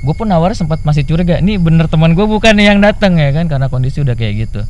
Gue pun awalnya sempat masih curiga, ini bener teman gue bukan nih yang datang ya kan, karena kondisi udah kayak gitu.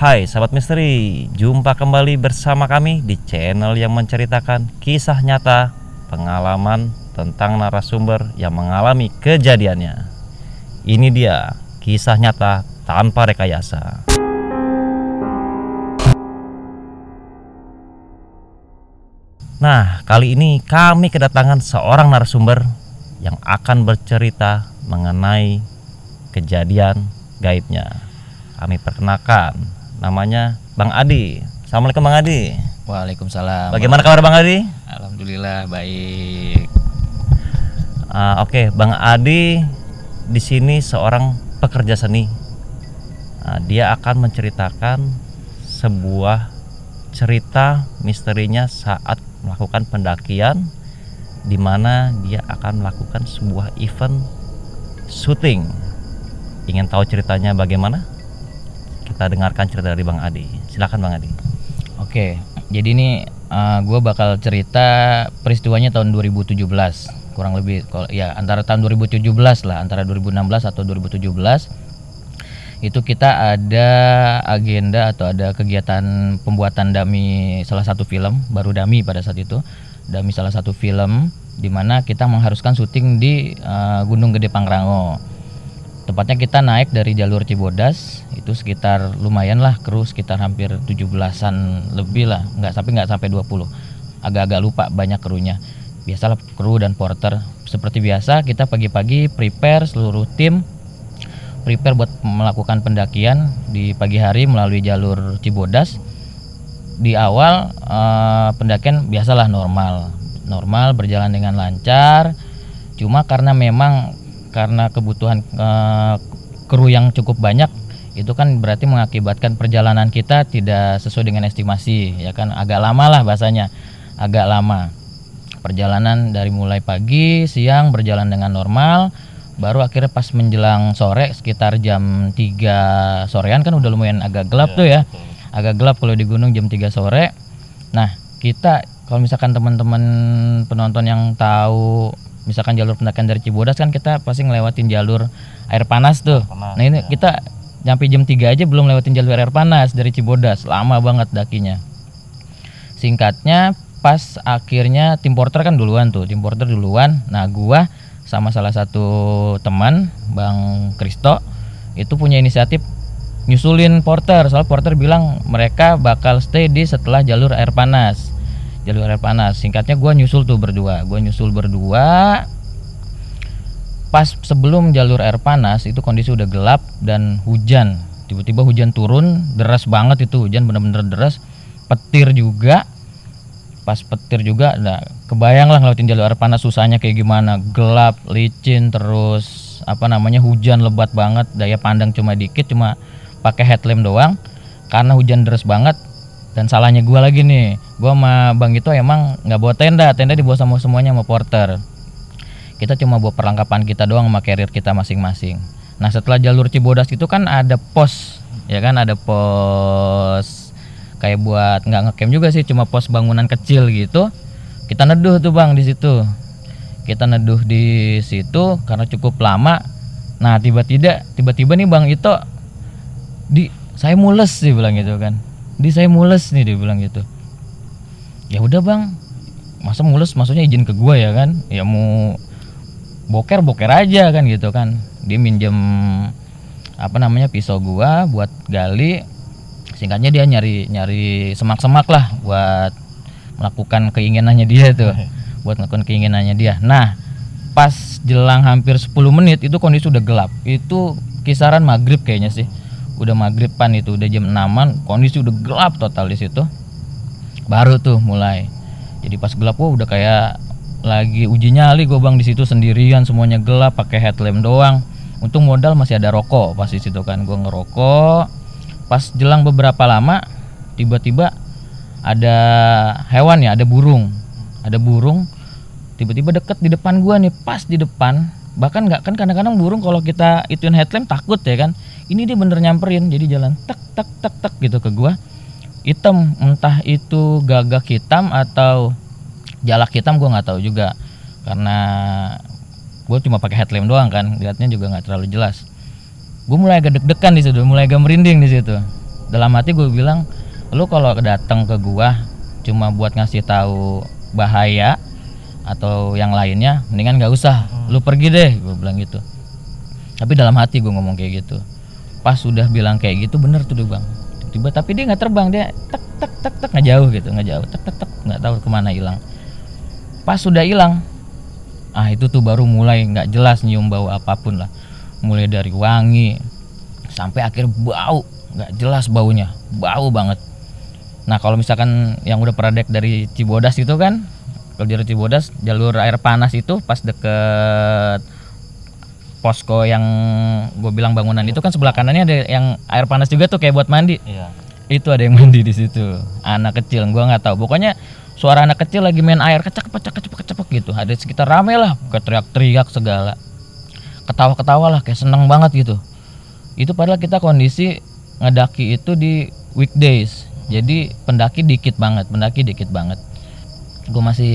Hai sahabat misteri, jumpa kembali bersama kami di channel yang menceritakan kisah nyata pengalaman tentang narasumber yang mengalami kejadiannya. Ini dia kisah nyata tanpa rekayasa. Nah, kali ini kami kedatangan seorang narasumber yang akan bercerita mengenai kejadian gaibnya. Kami perkenalkan, namanya Bang Adi. Assalamualaikum Bang Adi. Waalaikumsalam. Bagaimana kabar Bang Adi? Alhamdulillah baik. Oke, Bang Adi di sini seorang pekerja seni. Dia akan menceritakan sebuah cerita misterinya saat melakukan pendakian, di mana dia akan melakukan sebuah event syuting. Ingin tahu ceritanya bagaimana? Kita dengarkan cerita dari Bang Adi. Silakan Bang Adi. Oke, jadi ini gue bakal cerita peristiwanya tahun 2017, kurang lebih ya antara tahun 2017 lah, antara 2016 atau 2017. Itu kita ada agenda atau ada kegiatan pembuatan dummy salah satu film, baru dummy pada saat itu, dummy salah satu film, di mana kita mengharuskan syuting di Gunung Gede Pangrango. Tepatnya kita naik dari jalur Cibodas, itu sekitar lumayan lah, kru sekitar hampir 17-an lebih lah, nggak sampai 20, agak-agak lupa banyak krunya. Biasalah kru dan porter. Seperti biasa kita pagi-pagi prepare seluruh tim, prepare buat melakukan pendakian di pagi hari melalui jalur Cibodas. Di awal pendakian biasalah normal berjalan dengan lancar. Cuma karena kebutuhan kru yang cukup banyak, itu kan berarti mengakibatkan perjalanan kita tidak sesuai dengan estimasi, ya kan, agak lama lah bahasanya, agak lama. Perjalanan dari mulai pagi, siang berjalan dengan normal, baru akhirnya pas menjelang sore sekitar jam 3 sorean, kan udah lumayan agak gelap tuh ya. Agak gelap kalau di gunung jam 3 sore. Nah, kita kalau misalkan teman-teman penonton yang tahu misalkan jalur pendakian dari Cibodas, kan kita pasti ngelewatin jalur air panas tuh. Nah ini ya. Kita sampai jam 3 aja belum lewatin jalur air panas dari Cibodas, lama banget dakinya. Singkatnya pas akhirnya tim porter kan duluan. Nah gua sama salah satu teman Bang Kristo itu punya inisiatif nyusulin porter, soal porter bilang mereka bakal stay di setelah jalur air panas. Singkatnya gue nyusul berdua. Pas sebelum jalur air panas itu kondisi udah gelap dan hujan. Tiba-tiba hujan turun, deras banget itu, hujan bener-bener deras. Petir juga. Pas petir juga, nah kebayang lah ngelewatin jalur air panas susahnya kayak gimana. Gelap, licin, terus hujan lebat banget. Daya pandang cuma dikit, cuma pakai headlamp doang. Karena hujan deras banget. Dan salahnya gue lagi nih, gue sama Bang itu emang nggak bawa tenda dibawa semuanya sama porter. Kita cuma bawa perlengkapan kita doang sama carrier kita masing-masing. Nah setelah jalur Cibodas itu kan ada pos, ya kan, ada pos kayak buat nggak ngecamp juga sih, cuma pos bangunan kecil gitu. Kita neduh tuh Bang di situ. Karena cukup lama. Nah tiba-tiba nih Bang itu saya mules sih bilang gitu kan. Saya mules nih, dia bilang gitu. Ya udah Bang, masa mules, maksudnya izin ke gua ya kan, ya mau boker aja kan gitu kan. Dia minjem pisau gua buat gali. Singkatnya dia nyari semak-semak lah buat melakukan keinginannya dia tuh. Nah pas jelang hampir 10 menit itu kondisi udah gelap. Itu kisaran maghrib kayaknya sih, udah maghriban, itu udah jam 6-an, kondisi udah gelap total di situ. Baru tuh mulai. Jadi pas gelap udah kayak lagi uji nyali gue Bang di situ sendirian, semuanya gelap, pakai headlamp doang. Untung modal masih ada rokok pas di situ kan, gue ngerokok. Pas jelang beberapa lama tiba-tiba ada hewan ya, ada burung, tiba-tiba deket di depan gua nih, pas di depan. Bahkan nggak, kan kadang-kadang burung kalau kita ituin headlamp takut ya kan, ini dia bener nyamperin, jadi jalan tek tek tek tek gitu ke gua, hitam, entah itu gagak hitam atau jalak hitam gua nggak tahu juga, karena gue cuma pakai headlamp doang kan, lihatnya juga nggak terlalu jelas. Gue mulai agak deg-degan di situ, mulai agak merinding di situ. Dalam hati gue bilang, lu kalau datang ke gua cuma buat ngasih tahu bahaya atau yang lainnya, mendingan nggak usah, lu pergi deh, gue bilang gitu. Tapi dalam hati gue ngomong kayak gitu. Pas sudah bilang kayak gitu, bener tuh bang. Tiba tapi dia nggak terbang, dia tek tek tek tek nggak jauh gitu, nggak jauh, tek tek tek nggak tahu kemana hilang. Pas sudah hilang, itu tuh baru mulai nggak jelas nyium bau apapun lah, mulai dari wangi sampai akhir bau nggak jelas, baunya bau banget. Nah kalau misalkan yang udah pernah dek dari Cibodas itu kan, kalau dari Cibodas jalur air panas itu pas deket posko yang gue bilang bangunan itu kan, sebelah kanannya ada yang air panas juga tuh kayak buat mandi. Iya. Itu ada yang mandi di situ, anak kecil, gue nggak tahu, pokoknya suara anak kecil lagi main air kecek gitu, ada sekitar rame lah, kayak teriak-teriak segala, ketawa-ketawa lah, kayak seneng banget gitu. Itu padahal kita kondisi ngedaki itu di weekdays, jadi pendaki dikit banget. Gue masih,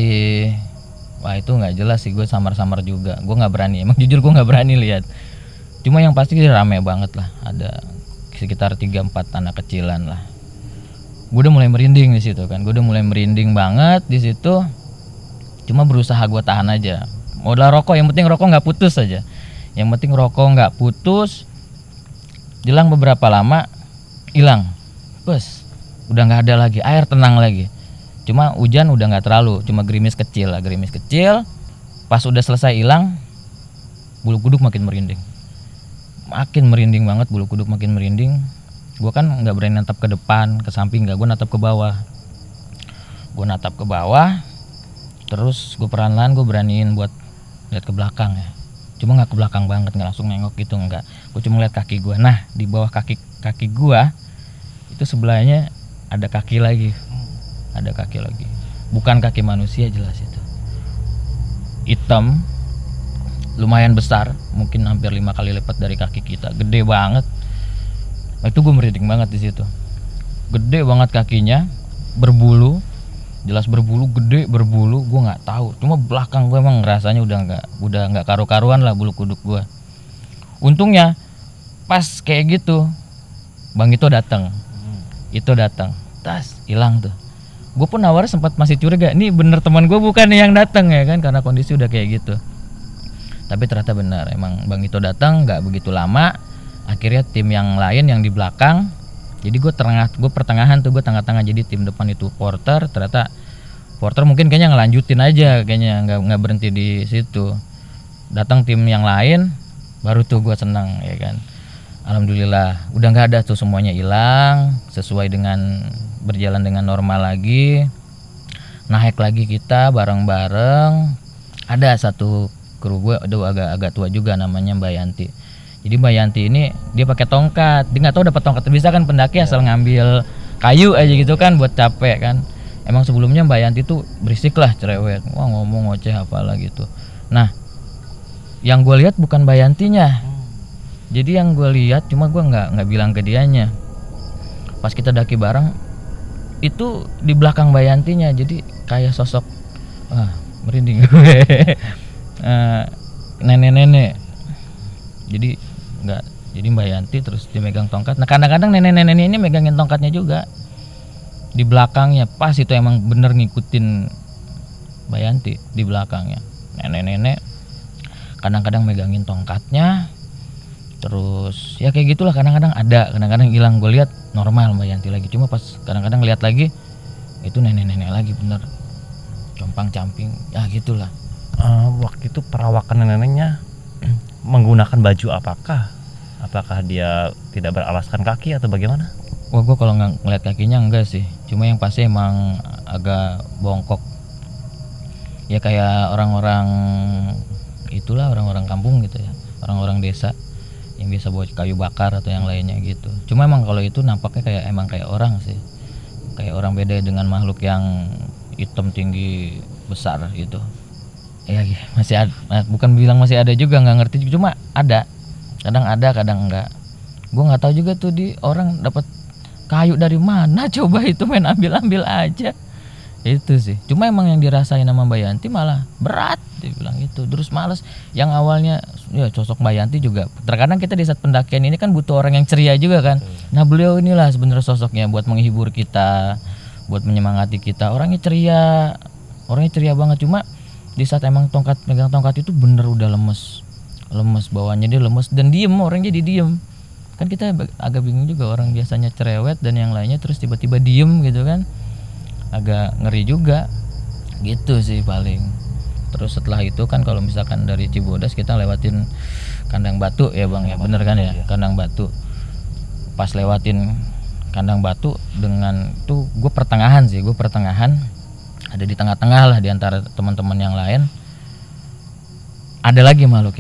wah itu nggak jelas sih, gue samar-samar juga, gue nggak berani, emang jujur gue nggak berani lihat. Cuma yang pasti rame banget lah, ada sekitar 3-4 anak kecilan lah. Gue udah mulai merinding di situ kan, gue udah mulai merinding banget di situ. Cuma berusaha gue tahan aja, modal rokok, yang penting rokok nggak putus aja, yang penting rokok nggak putus. Jelang beberapa lama hilang, bes, udah nggak ada lagi, air tenang lagi. Cuma hujan udah nggak terlalu, cuma gerimis kecil. Pas udah selesai hilang, bulu kuduk makin merinding banget, bulu kuduk makin merinding. Gue kan nggak berani natap ke depan, ke samping nggak, gue natap ke bawah. Terus gue perlahan-lahan gue beraniin buat lihat ke belakang ya, cuma nggak ke belakang banget, nggak langsung nengok gitu, nggak. Gue cuma lihat kaki gue. Nah di bawah kaki gue itu sebelahnya ada kaki lagi, bukan kaki manusia, jelas itu hitam, lumayan besar, mungkin hampir 5 kali lipat dari kaki kita, gede banget. Nah, itu gue merinding banget di situ, gede banget kakinya, berbulu, jelas berbulu, gede berbulu. Gue nggak tahu, cuma belakang gue emang rasanya udah nggak karu-karuan lah bulu kuduk gue. Untungnya pas kayak gitu bang itu datang, tas hilang tuh. Gue pun awalnya sempat masih curiga, ini bener teman gue bukan nih yang datang ya kan, karena kondisi udah kayak gitu. Tapi ternyata benar, emang bang itu datang nggak begitu lama. Akhirnya tim yang lain yang di belakang, jadi gue pertengahan tuh, gue tengah-tengah, jadi tim depan itu porter. Ternyata porter mungkin kayaknya ngelanjutin aja, kayaknya nggak berhenti di situ. Datang tim yang lain, baru tuh gue senang ya kan. Alhamdulillah udah nggak ada tuh, semuanya hilang, sesuai dengan berjalan dengan normal lagi. Naik lagi kita bareng-bareng. Ada satu kru gue, agak tua juga, namanya Mbak Yanti. Jadi Mbak Yanti ini dia pakai tongkat, dia nggak tahu dapat tongkat, bisa kan pendaki asal ngambil kayu aja gitu kan buat capek kan. Emang sebelumnya Mbak Yanti tuh berisik lah, cerewet, wah ngomong ngoceh apalah gitu. Nah yang gue lihat bukan Mbak Yantinya, jadi yang gue lihat, cuma gue nggak bilang ke dianya. Pas kita daki bareng itu di belakang Mbak Yantinya, jadi kayak sosok, merinding gue. Nenek-nenek, jadi Mbak Yanti terus dia megang tongkat. Nah kadang-kadang nenek-nenek ini megangin tongkatnya juga di belakangnya. Pas itu emang bener ngikutin Mbak Yanti di belakangnya, nenek-nenek kadang-kadang megangin tongkatnya. Terus ya kayak gitulah, kadang-kadang ada, kadang-kadang hilang. Gue lihat normal Mbak Yanti lagi, cuma pas kadang-kadang lihat lagi itu nenek-nenek lagi, bener compang-camping ya gitulah. Waktu itu perawakan neneknya menggunakan baju apakah dia tidak beralaskan kaki atau bagaimana? Wah gue kalau ngeliat kakinya enggak sih, cuma yang pasti emang agak bongkok ya, kayak orang-orang itulah, orang-orang kampung gitu ya, orang-orang desa yang biasa bawa kayu bakar atau yang lainnya gitu. Cuma emang kalau itu nampaknya kayak orang sih, kayak orang beda dengan makhluk yang hitam tinggi besar gitu. Ya masih ada, bukan bilang masih ada juga, nggak ngerti, cuma ada kadang enggak. Gue nggak tahu juga tuh di orang dapat kayu dari mana, coba itu main ambil aja itu sih. Cuma emang yang dirasain sama Mbak Yanti malah berat, dia bilang gitu. Terus males, yang awalnya ya sosok Mbak Yanti juga terkadang kita di saat pendakian ini kan butuh orang yang ceria juga kan. Nah beliau inilah sebenarnya sosoknya buat menghibur kita, buat menyemangati kita. Orangnya ceria banget. Cuma di saat emang megang tongkat itu bener udah lemes bawaannya, dia lemes dan diem, orang jadi diem. Kan kita agak bingung juga, orang biasanya cerewet dan yang lainnya terus tiba-tiba diem gitu kan, agak ngeri juga gitu sih paling. Terus setelah itu kan kalau misalkan dari Cibodas kita lewatin Kandang Batu ya Bang ya, bener kan ya, Kandang Batu. Pas lewatin Kandang Batu dengan tuh gue pertengahan, ada di tengah-tengah lah di antara teman-teman yang lain. Ada lagi makhluk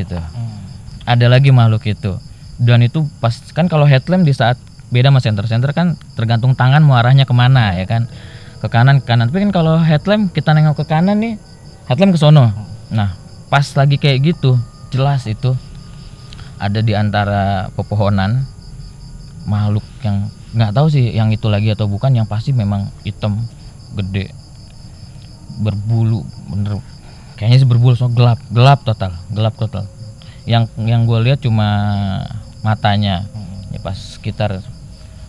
itu. Dan itu pas kan kalau headlamp di saat beda sama center kan tergantung tangan mau arahnya kemana ya kan, ke kanan. Tapi kan kalau headlamp kita nengok ke kanan nih, headlamp ke sono. Nah pas lagi kayak gitu jelas itu ada di antara pepohonan makhluk yang nggak tahu sih yang itu lagi atau bukan, yang pasti memang hitam gede berbulu, bener kayaknya sih berbulu, so gelap total. Yang gue lihat cuma matanya ya, pas sekitar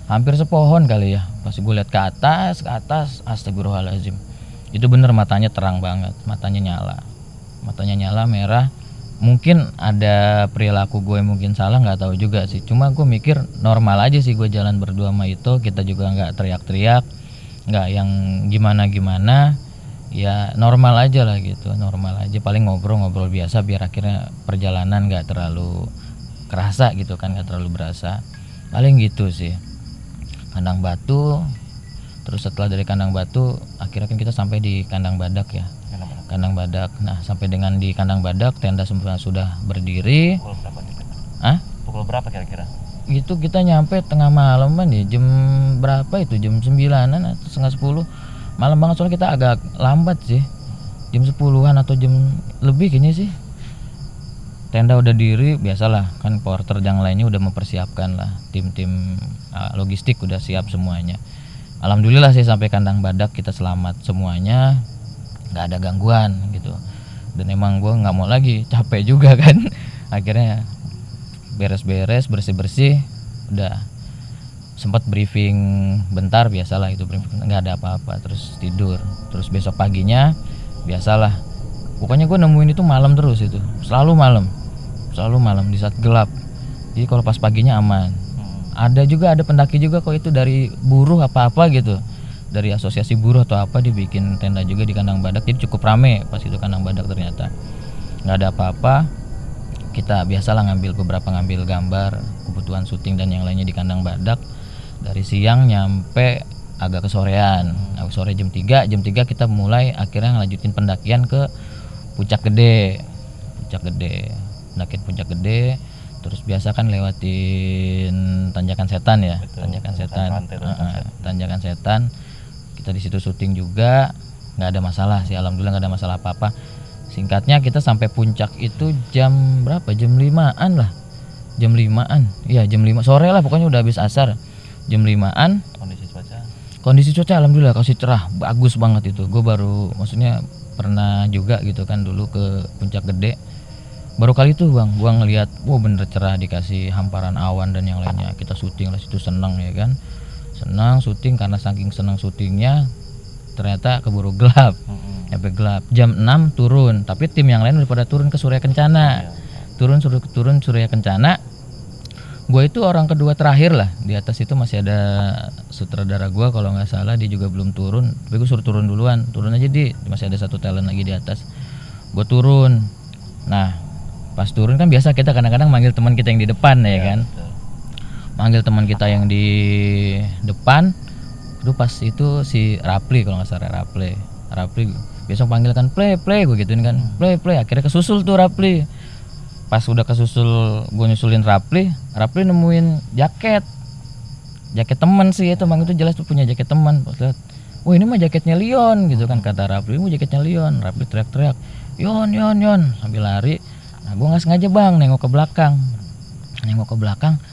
hampir sepohon kali ya, pas gue lihat ke atas astagfirullahaladzim, itu bener matanya terang banget, matanya nyala merah. Mungkin ada perilaku gue mungkin salah, nggak tahu juga sih, cuma gue mikir normal aja sih gue jalan berdua sama itu, kita juga nggak teriak-teriak, nggak yang gimana ya, normal aja lah gitu, paling ngobrol biasa biar akhirnya perjalanan nggak terlalu kerasa gitu kan, nggak terlalu berasa, paling gitu sih. Kandang Batu, terus setelah dari Kandang Batu akhirnya kan kita sampai di Kandang Badak ya, Kandang Badak. Nah sampai dengan di Kandang Badak tenda semua sudah berdiri. Pukul berapa kira-kira? Itu kita nyampe tengah malam kan ya, jam berapa itu, jam 9-an atau setengah 10, malam banget soalnya kita agak lambat sih, jam 10-an atau jam lebih kayaknya sih. Tenda udah diri, biasalah kan porter yang lainnya udah mempersiapkan lah, tim logistik udah siap semuanya. Alhamdulillah sih sampai Kandang Badak kita selamat semuanya, nggak ada gangguan gitu. Dan emang gue nggak mau lagi, capek juga kan. Akhirnya beres-beres, bersih-bersih, udah sempat briefing bentar, biasalah itu briefing, nggak ada apa-apa, terus tidur. Terus besok paginya biasalah, pokoknya gue nemuin itu malam terus, itu selalu malam di saat gelap. Jadi kalau pas paginya aman. Ada pendaki juga kok itu dari buruh apa gitu, dari asosiasi buruh atau apa, dibikin tenda juga di Kandang Badak. Jadi cukup rame pas itu Kandang Badak, ternyata nggak ada apa-apa. Kita biasalah ngambil gambar kebutuhan syuting dan yang lainnya di Kandang Badak. Dari siang nyampe agak kesorean, sore jam 3 kita mulai akhirnya ngelanjutin pendakian ke Puncak Gede. Pendakian Puncak Gede, terus biasa kan lewatin Tanjakan Setan ya. Betul, Tanjakan Setan. Kita di situ syuting juga, nggak ada masalah sih, alhamdulillah nggak ada masalah apa-apa. Singkatnya kita sampai puncak itu jam berapa? Jam 5-an lah. Iya, jam 5 sore lah, pokoknya udah habis asar. Jam 5-an. Kondisi cuaca alhamdulillah kasih cerah, bagus banget itu. Gue baru, maksudnya pernah juga gitu kan dulu ke Puncak Gede. Baru kali itu Bang, gua ngelihat bener cerah, dikasih hamparan awan dan yang lainnya. Kita syuting lah situ, senang ya kan. Senang syuting, karena saking senang syutingnya ternyata keburu gelap. Sampai gelap. Jam 6 turun, tapi tim yang lain udah pada turun ke Surya Kencana. Turun Surya Kencana. Gue itu orang kedua terakhir lah. Di atas itu masih ada sutradara gue kalau nggak salah, dia juga belum turun. Tapi gue suruh turun duluan, turun aja masih ada satu talent lagi di atas. Gue turun. Nah pas turun kan biasa kita kadang-kadang manggil teman kita yang di depan ya kan. Betul. Manggil teman kita yang di depan. Itu pas itu si Rapli kalau nggak salah, Rapli besok panggil kan play gue gituin kan, play. Akhirnya kesusul tuh Rapli. Pas udah kesusul, gue nyusulin Rapli nemuin jaket jaket teman sih itu bang, itu jelas tuh punya jaket teman. Pas lihat, wah ini mah jaketnya Leon gitu kan, kata Rapli, ini jaketnya Leon. Rapli teriak-teriak, Yon sambil lari. Nah gue nggak sengaja bang nengok ke belakang.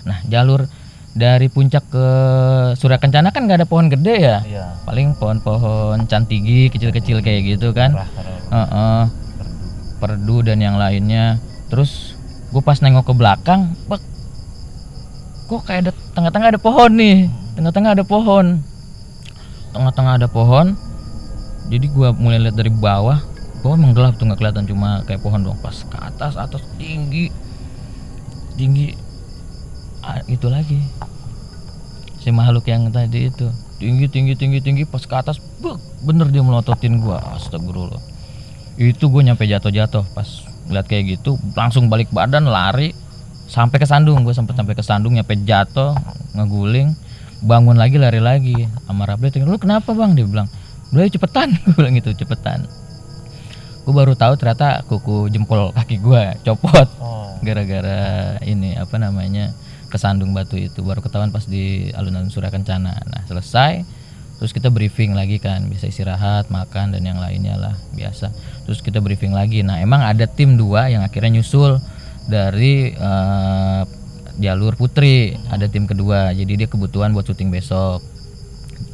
Nah jalur dari puncak ke Surya Kencana kan nggak ada pohon gede ya, paling pohon-pohon cantigi kecil-kecil kayak gitu kan, perdu dan yang lainnya. Terus gue pas nengok ke belakang, kok kayak ada tengah-tengah ada pohon nih, tengah-tengah ada pohon. Jadi gue mulai lihat dari bawah menggelap tuh, nggak kelihatan, cuma kayak pohon doang. Pas ke atas tinggi itu lagi si makhluk yang tadi itu tinggi. Pas ke atas bener dia melototin gue. Astagfirullah, itu gue nyampe jatuh. Pas lihat kayak gitu langsung balik badan lari sampai ke Sandung. Gue sampai ke Sandung, nyampe jatuh ngeguling, bangun lagi lari lagi. Sama Rapli, lu kenapa bang? Dia bilang, udah cepetan. Gue bilang gitu, cepetan. Gue baru tahu ternyata kuku jempol kaki gue copot gara-gara ini apa namanya, kesandung batu itu. Baru ketahuan pas di alun-alun Surya Kencana. Nah selesai, terus kita briefing lagi kan, bisa istirahat, makan dan yang lainnya lah biasa. Terus kita briefing lagi. Nah emang ada tim 2 yang akhirnya nyusul dari jalur Putri, ada tim kedua. Jadi dia kebutuhan buat syuting besok.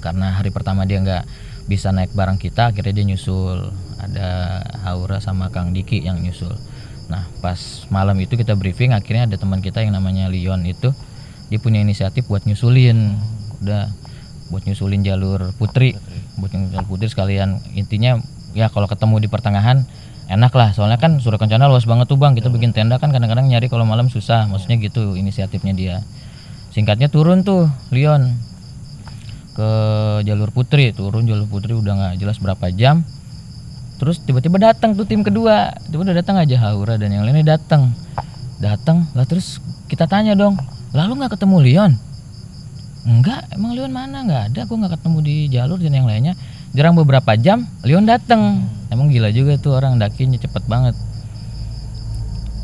Karena hari pertama dia nggak bisa naik bareng kita, akhirnya dia nyusul. Ada Haura sama Kang Diki yang nyusul. Nah pas malam itu kita briefing, akhirnya ada teman kita yang namanya Leon itu, dia punya inisiatif buat nyusulin, buat nyusulin jalur Putri, sekalian. Intinya ya kalau ketemu di pertengahan enak lah, soalnya kan Surya Kencana luas banget tuh bang, kita bikin tenda kan kadang-kadang nyari kalau malam susah, maksudnya gitu inisiatifnya dia. Singkatnya turun tuh Leon ke jalur Putri, udah nggak jelas berapa jam. Terus tiba-tiba datang tuh tim kedua, tiba-tiba datang aja Haura dan yang lainnya datang lah. Terus kita tanya dong, lalu nggak ketemu Leon? Enggak, emang Leon mana? Nggak ada, gue nggak ketemu di jalur dan yang lainnya. Jarang beberapa jam Leon datang. Emang gila juga tuh orang, dakinya cepet banget.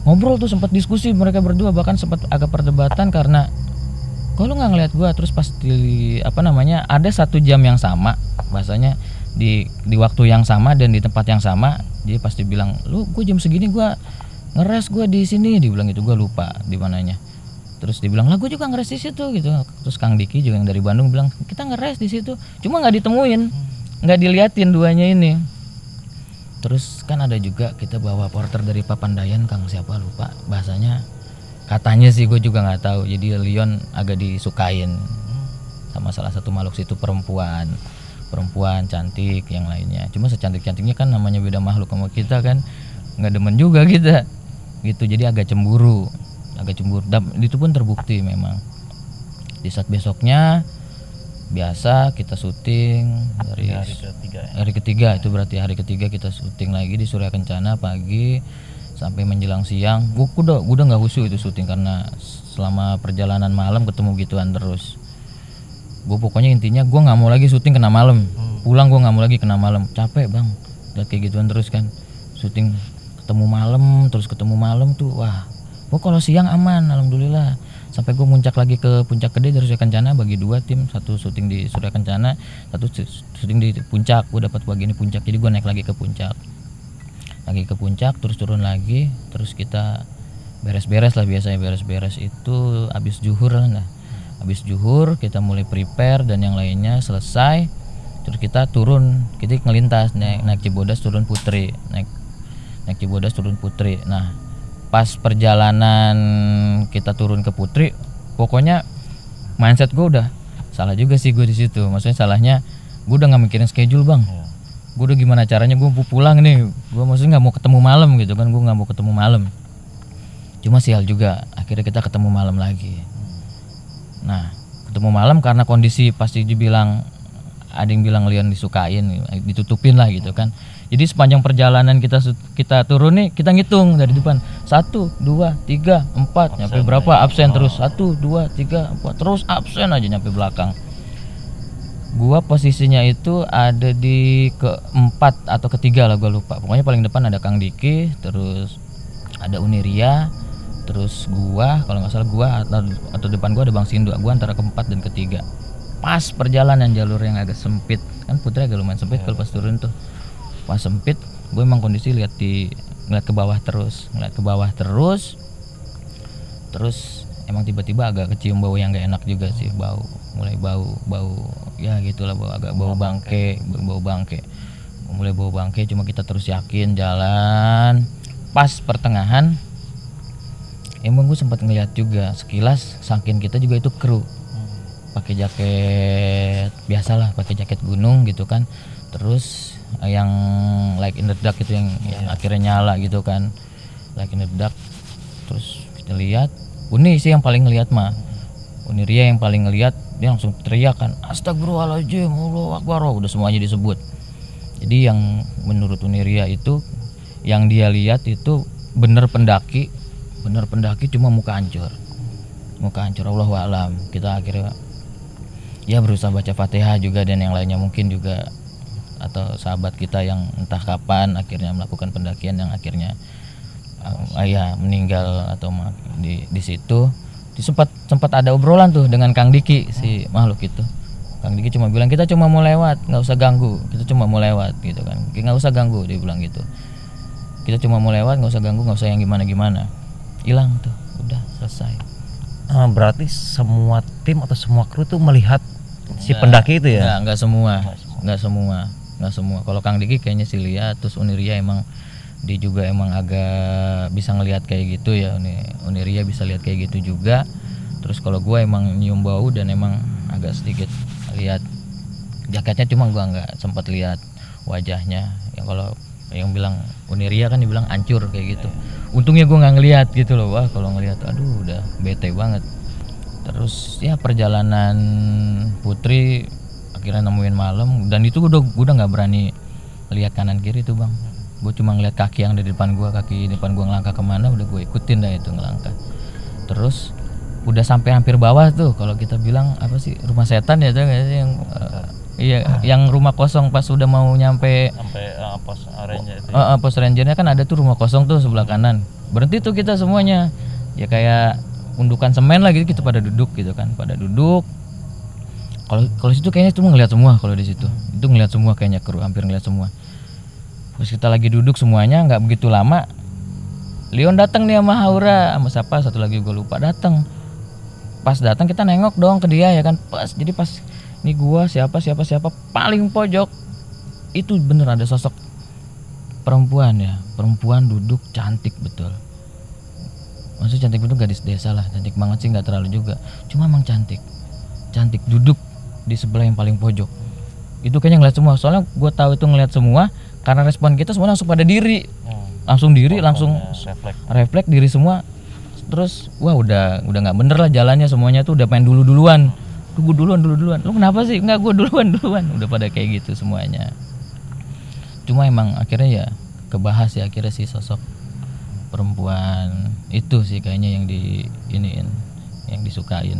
Ngobrol tuh, sempat diskusi mereka berdua, bahkan sempat agak perdebatan karena kok lu nggak ngeliat gue. Terus pas di apa namanya, ada 1 jam yang sama, bahasanya di waktu yang sama dan di tempat yang sama. Dia pasti bilang, lu gue jam segini gue ngeres, gue di sini. Dia bilang itu, gue lupa di mananya. Terus dia bilang, lah gue juga ngeres di situ gitu. Terus Kang Diki juga yang dari Bandung bilang, kita ngeres di situ, cuma nggak ditemuin, nggak diliatin duanya ini. Terus kan ada juga kita bawa porter dari Papandayan, Kang siapa lupa bahasanya, katanya sih gue juga nggak tahu. Jadi Leon agak disukain sama salah satu makhluk situ, perempuan cantik yang lainnya. Cuma secantik-cantiknya kan namanya beda makhluk sama kita kan, nggak demen juga kita gitu. Jadi agak cemburu. Dan itu pun terbukti memang. Di saat besoknya biasa kita syuting dari hari ketiga itu berarti hari ketiga kita syuting lagi di Surya Kencana pagi sampai menjelang siang. Gue udah nggak khusyuk itu syuting karena selama perjalanan malam ketemu gituan terus. Gue pokoknya intinya gue nggak mau lagi syuting kena malam. Pulang gue nggak mau lagi kena malam, capek bang. Udah kayak gituan terus kan, syuting ketemu malam tuh wah. Gue kalau siang aman, alhamdulillah. Sampai gue muncak lagi ke puncak gede dari Surya Kencana, bagi 2 tim, 1 syuting di Surya Kencana, 1 syuting di puncak. Gue dapat bagian di puncak, jadi gue naik lagi ke puncak, terus turun lagi, terus kita beres-beres lah biasanya. Beres itu habis zuhur lah. Habis zuhur kita mulai prepare dan yang lainnya selesai. Terus kita turun, kita ngelintas naik Cibodas turun Putri, naik Cibodas turun Putri. Nah pas perjalanan kita turun ke Putri, pokoknya mindset gue udah salah juga sih gue di situ. Maksudnya salahnya gue udah nggak mikirin schedule bang. Gue udah gimana caranya gue pulang nih. Gue maksudnya nggak mau ketemu malam gitu kan, gue nggak mau ketemu malam. Cuma sial juga, akhirnya kita ketemu malam lagi. Nah ketemu malam karena kondisi pasti dibilang, ada yang bilang Leon disukain, ditutupin lah gitu kan. Jadi sepanjang perjalanan kita turun nih, kita ngitung dari depan 1, 2, 3, 4 nyampe berapa absen terus 1, 2, 3, 4 terus absen aja nyampe belakang. Gua posisinya itu ada di keempat atau ketiga lah, gua lupa. Pokoknya paling depan ada Kang Diki, terus ada Uniria, terus gua kalau nggak salah gua atau depan gua ada Bang Sindo, gua antara keempat dan ketiga. Pas perjalanan jalur yang agak sempit, kan Putri agak lumayan sempit kalau pas turun tuh, pas sempit gue emang kondisi ngeliat ke bawah terus, terus emang tiba-tiba agak kecium bau yang gak enak juga sih, mulai bau ya gitulah, agak bau bangke, mulai bau bangke. Cuma kita terus yakin jalan. Pas pertengahan emang gue sempat ngeliat juga sekilas, saking kita juga itu kru pakai jaket biasalah, pakai jaket gunung gitu kan, terus yang like in the dark itu yang akhirnya nyala gitu kan, like in the dark. Terus kita lihat Uni sih yang paling ngeliat mah, Uniria yang paling ngeliat, dia langsung teriak kan, astagfirullahaladzim, Allahu Akbar, udah semuanya disebut. Jadi yang menurut Uniria itu yang dia lihat itu bener pendaki cuma muka hancur, Allahu a'lam. Kita akhirnya ya berusaha baca Fatihah juga, dan yang lainnya mungkin juga, atau sahabat kita yang entah kapan akhirnya melakukan pendakian yang akhirnya meninggal atau di situ. Sempat ada obrolan tuh dengan Kang Diki, si makhluk itu. Kang Diki cuma bilang, kita cuma mau lewat, nggak usah ganggu, kita cuma mau lewat gitu kan, nggak usah ganggu, dia bilang gitu, kita cuma mau lewat, nggak usah ganggu, nggak usah yang gimana, hilang tuh, udah selesai. Berarti semua tim atau semua kru tuh melihat si pendaki itu ya? Nggak semua. Kalau Kang Diki kayaknya sih lihat, terus Uniria emang dia juga emang agak bisa ngelihat kayak gitu ya, Uniria bisa lihat kayak gitu juga. Terus kalau gue emang nyium bau dan emang agak sedikit lihat jaketnya, cuma gue nggak sempat lihat wajahnya. Ya kalau yang bilang Uniria kan dibilang hancur kayak gitu. Untungnya gue nggak ngelihat gitu loh. Wah kalau ngelihat aduh udah bete banget. Terus ya perjalanan Putri akhirnya nemuin malam, dan itu gue udah nggak berani lihat kanan kiri tuh bang. Gue cuma ngeliat kaki yang ada di depan gue, kaki depan gue ngelangkah kemana udah gue ikutin dah itu ngelangkah. Terus udah sampai hampir bawah tuh, kalau kita bilang apa sih, rumah setan ya tuh yang yang rumah kosong pas udah mau nyampe sampai pos ranger itu. Pos rangernya kan ada tuh rumah kosong tuh sebelah kanan. Berhenti tuh kita semuanya, ya kayak undukan semen lah gitu, kita pada duduk gitu kan, Kalau situ kayaknya cuma ngeliat semua, kalau di situ itu ngeliat semua kayaknya, kru hampir ngeliat semua. Terus kita lagi duduk semuanya, nggak begitu lama Leon datang nih sama Haura, sama siapa satu lagi gue lupa datang. Pas datang kita nengok dong ke dia ya kan, jadi pas ini gua siapa paling pojok itu bener ada sosok perempuan duduk, cantik betul. Maksudnya cantik betul, gadis desa lah, cantik banget sih, nggak terlalu juga, cuma emang cantik duduk di sebelah yang paling pojok. Itu kayaknya ngeliat semua, soalnya gue tahu itu ngeliat semua karena respon kita semua langsung pada diri, langsung refleks diri semua. Terus wah udah nggak bener lah jalannya, semuanya tuh udah pengen duluan. Gue duluan. Lu kenapa sih? Enggak, gue duluan. Udah pada kayak gitu semuanya. Cuma emang akhirnya ya kebahas ya, akhirnya si sosok perempuan itu sih kayaknya yang yang disukain,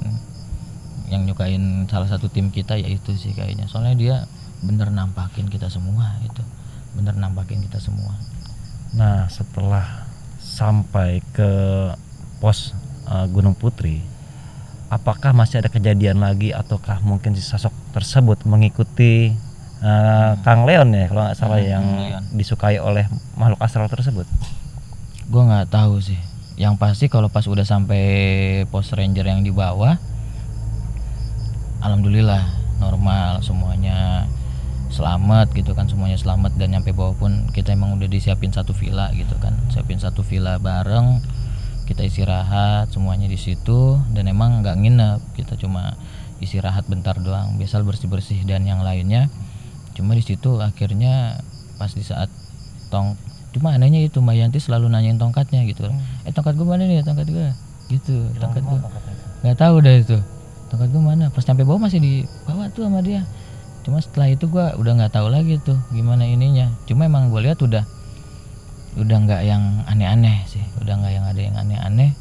yang nyukain salah satu tim kita ya itu sih kayaknya. Soalnya dia bener nampakin kita semua itu. Nah setelah sampai ke pos Gunung Putri, apakah masih ada kejadian lagi, ataukah mungkin si sosok tersebut mengikuti Kang Leon ya kalau nggak salah, yang disukai oleh makhluk astral tersebut? Gue nggak tahu sih. Yang pasti kalau pas udah sampai pos ranger yang di bawah, alhamdulillah normal semuanya, selamat gitu kan, semuanya selamat. Dan nyampe bawah pun kita emang udah disiapin satu villa gitu kan, bareng, kita istirahat semuanya di situ. Dan emang nggak nginep, kita cuma istirahat bentar doang, biasa bersih dan yang lainnya. Cuma di situ akhirnya pas di saat cuma anehnya itu Mbak Yanti selalu nanyain tongkatnya gitu. Tongkat gue mana nih, tongkat gue gitu, tongkat gue nggak tahu dah itu tongkat gue mana. Pas sampai bawah masih dibawa tuh sama dia. Cuma setelah itu gue udah nggak tahu lagi tuh gimana ininya. Cuma emang gue lihat udah nggak yang aneh-aneh sih, udah nggak yang ada yang aneh-aneh.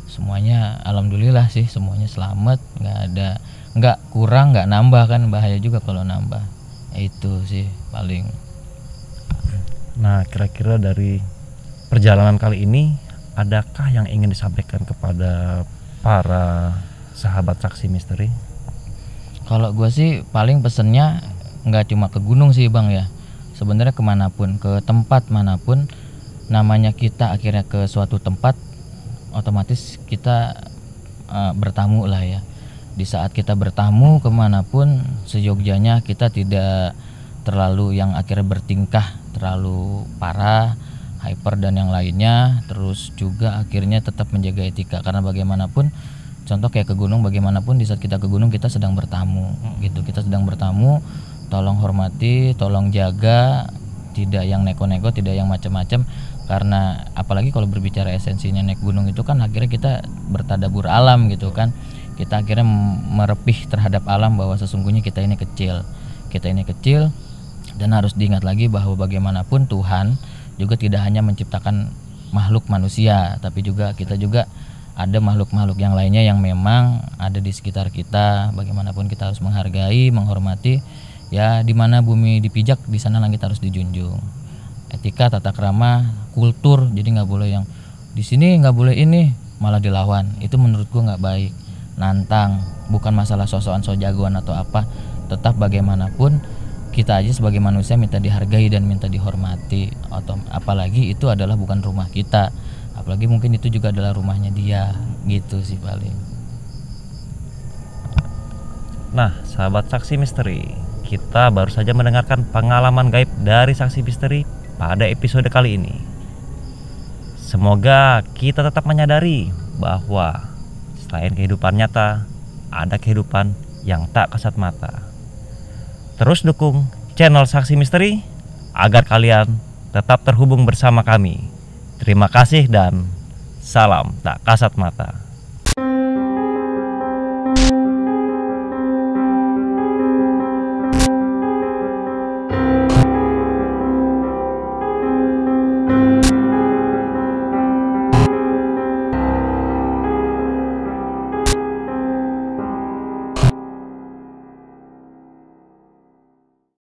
Semuanya alhamdulillah sih, semuanya selamat, nggak kurang, nggak nambah kan, bahaya juga kalau nambah. Itu sih paling. Nah kira-kira dari perjalanan kali ini adakah yang ingin disampaikan kepada para sahabat saksi misteri? Kalau gue sih paling pesennya nggak cuma ke gunung sih bang ya, sebenarnya kemanapun, ke tempat manapun, namanya kita akhirnya ke suatu tempat, otomatis kita bertamu lah ya. Di saat kita bertamu kemanapun, seyogyanya kita tidak terlalu yang akhirnya bertingkah terlalu parah, hyper dan yang lainnya. Terus juga akhirnya tetap menjaga etika, karena bagaimanapun, contoh kayak ke gunung, bagaimanapun di saat kita ke gunung kita sedang bertamu gitu, kita sedang bertamu, tolong hormati, tolong jaga, tidak yang neko-neko, tidak yang macam-macam. Karena apalagi kalau berbicara esensinya naik gunung itu kan akhirnya kita bertadabur alam gitu kan, kita akhirnya merepih terhadap alam bahwa sesungguhnya kita ini kecil, dan harus diingat lagi bahwa bagaimanapun Tuhan juga tidak hanya menciptakan makhluk manusia, tapi juga kita juga ada makhluk-makhluk yang lainnya yang memang ada di sekitar kita. Bagaimanapun kita harus menghargai, menghormati. Ya, di mana bumi dipijak, di sana langit harus dijunjung. Etika, tata krama, kultur. Jadi nggak boleh yang di sini nggak boleh ini, malah dilawan. Itu menurut gua nggak baik. Nantang, bukan masalah sosokan so jagoan atau apa. Tetap bagaimanapun kita aja sebagai manusia minta dihargai dan minta dihormati. Atau apalagi itu adalah bukan rumah kita. Apalagi mungkin itu juga adalah rumahnya dia, gitu sih paling. Nah, sahabat saksi misteri, kita baru saja mendengarkan pengalaman gaib dari saksi misteri pada episode kali ini. Semoga kita tetap menyadari bahwa selain kehidupan nyata, ada kehidupan yang tak kasat mata. Terus dukung channel Saksi Misteri agar kalian tetap terhubung bersama kami. Terima kasih dan salam tak kasat mata.